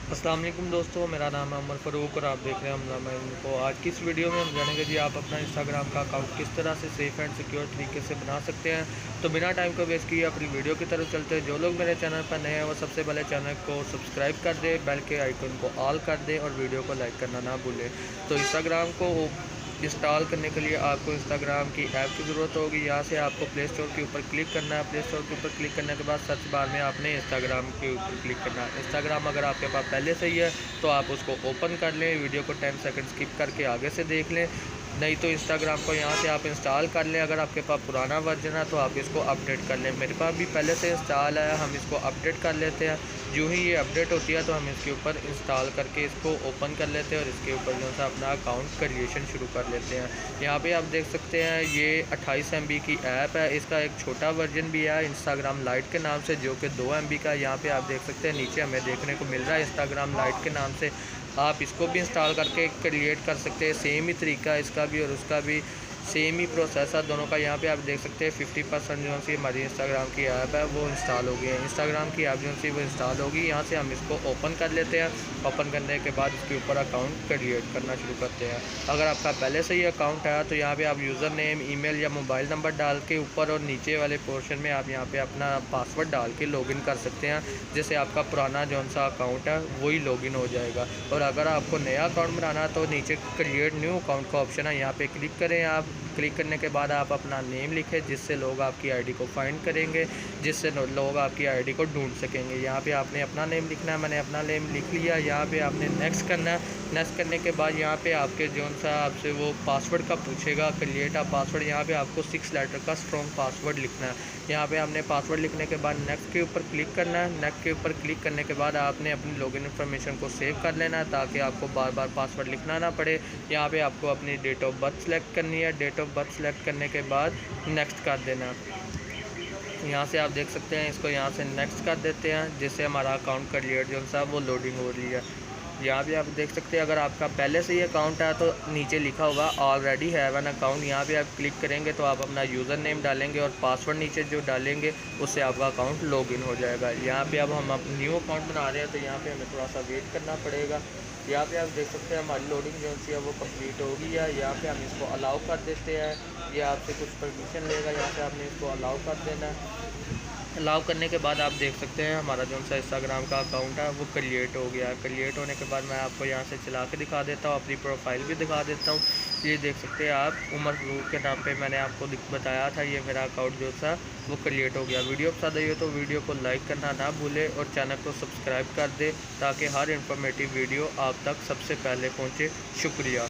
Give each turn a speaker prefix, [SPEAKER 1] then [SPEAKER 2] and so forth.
[SPEAKER 1] अस्सलाम वालेकुम दोस्तों, मेरा नाम है उमर फ़ारूक और आप देख रहे हैं हमला मैं को। आज की इस वीडियो में हम जानेंगे जी आप अपना इंस्टाग्राम का अकाउंट किस तरह से सेफ़ एंड सिक्योर तरीके से बना सकते हैं। तो बिना टाइम को वेस्ट किए अपनी वीडियो की तरफ चलते हैं। जो लोग मेरे चैनल पर नए हैं वो सबसे पहले चैनल को सब्सक्राइब कर दें, बेल के आइकन को ऑल कर दें और वीडियो को लाइक करना ना भूलें। तो इंस्टाग्राम को इंस्टॉल करने के लिए आपको इंस्टाग्राम की ऐप की ज़रूरत होगी। यहाँ से आपको प्ले स्टोर के ऊपर क्लिक करना है। प्ले स्टोर के ऊपर क्लिक करने के बाद सर्च बार में आपने इंस्टाग्राम के ऊपर क्लिक करना है। इंस्टाग्राम अगर आपके पास पहले से ही है तो आप उसको ओपन कर लें, वीडियो को 10 सेकंड स्किप करके आगे से देख लें। नहीं तो इंस्टाग्राम को यहाँ से आप इंस्टॉल कर लें। अगर आपके पास पुराना वर्जन है तो आप इसको अपडेट कर लें। मेरे पास भी पहले से इंस्टॉल है, हम इसको अपडेट कर लेते हैं। जो ही ये अपडेट होती है तो हम इसके ऊपर इंस्टॉल करके इसको ओपन कर लेते हैं और इसके ऊपर जो है अपना अकाउंट क्रिएशन शुरू कर लेते हैं। यहाँ पे आप देख सकते हैं ये 28 MB की ऐप है। इसका एक छोटा वर्जन भी है इंस्टाग्राम लाइट के नाम से, जो कि 2 MB का है। यहाँ पे आप देख सकते हैं नीचे हमें देखने को मिल रहा है इंस्टाग्राम लाइट के नाम से। आप इसको भी इंस्टॉल करके क्रिएट कर सकते हैं। सेम ही तरीका है इसका भी और उसका भी सेम ही प्रोसेस है दोनों का। यहाँ पे आप देख सकते हैं 50% जो सी हमारी इंस्टाग्राम की ऐप है वो इंस्टॉल हो गई है। इंस्टाग्राम की ऐप जो सी वो इंस्टॉल होगी। यहाँ से हम इसको ओपन कर लेते हैं। ओपन करने के बाद इसके ऊपर अकाउंट क्रिएट करना शुरू करते हैं। अगर आपका पहले से ही अकाउंट है तो यहाँ पे आप यूज़र नेम, ईमेल या मोबाइल नंबर डाल के ऊपर और नीचे वाले पोर्शन में आप यहाँ पे अपना पासवर्ड डाल के लॉगिन कर सकते हैं, जिससे आपका पुराना जो सा अकाउंट है वही लॉगिन हो जाएगा। और अगर आपको नया अकाउंट बनाना है तो नीचे क्रिएट न्यू अकाउंट का ऑप्शन है, यहाँ पे क्लिक करें। आप क्लिक करने के बाद आप अपना नेम लिखें, जिससे लोग आपकी आईडी को फाइंड करेंगे, जिससे लोग आपकी आईडी को ढूंढ सकेंगे। यहाँ पे आपने अपना नेम लिखना है। मैंने अपना नेम लिख लिया। यहाँ पे आपने नेक्स्ट करना है। नेक्स्ट करने के बाद यहाँ पे आपके जो सा आपसे वो पासवर्ड का पूछेगा, क्रिएट अ पासवर्ड। यहाँ पे आपको 6 लेटर का स्ट्रॉन्ग पासवर्ड लिखना है। यहाँ पे आपने पासवर्ड लिखने के बाद नेक्स्ट के ऊपर क्लिक करना है। नेक्स्ट के ऊपर क्लिक करने के बाद आपने अपनी लॉगिन इन्फॉर्मेशन को सेव कर लेना है, ताकि आपको बार बार पासवर्ड लिखना ना पड़े। यहाँ पे आपको अपनी डेट ऑफ बर्थ सेलेक्ट करनी है। डेट ऑफ बर्थ सेलेक्ट करने के बाद नेक्स्ट कर देना। यहाँ से आप देख सकते हैं इसको यहाँ से नेक्स्ट कर देते हैं, जिससे हमारा अकाउंट क्रिएट जो सा वो लोडिंग हो रही है। यहाँ भी आप देख सकते हैं अगर आपका पहले से ही अकाउंट है तो नीचे लिखा होगा ऑलरेडी हैव एन अकाउंट। यहाँ पे आप क्लिक करेंगे तो आप अपना यूज़र नेम डालेंगे और पासवर्ड नीचे जो डालेंगे उससे आपका अकाउंट लॉगिन हो जाएगा। यहाँ पे अब हम न्यू अकाउंट बना रहे हैं तो यहाँ पे हमें थोड़ा सा वेट करना पड़ेगा। यहाँ पे आप देख सकते हैं हमारी लोडिंग जो है वो कंप्लीट हो गई है। यहाँ पे हम इसको अलाउ कर देते हैं। ये आपसे कुछ परमिशन लेगा, यहाँ पे आपने इसको अलाउ कर देना है। अलाउ करने के बाद आप देख सकते हैं हमारा जो सा इंस्टाग्राम का अकाउंट है वो क्रिएट हो गया है। क्रिएट होने के बाद मैं आपको यहाँ से चला के दिखा देता हूँ, अपनी प्रोफाइल भी दिखा देता हूँ। ये देख सकते हैं आप उमर फ़ारूक के नाम पे मैंने आपको बताया था। ये मेरा अकाउंट जो था वो क्रिएट हो गया। वीडियो पसंद आई हो तो वीडियो को लाइक करना ना भूलें और चैनल को सब्सक्राइब कर दें, ताकि हर इन्फॉर्मेटिव वीडियो आप तक सबसे पहले पहुँचे। शुक्रिया।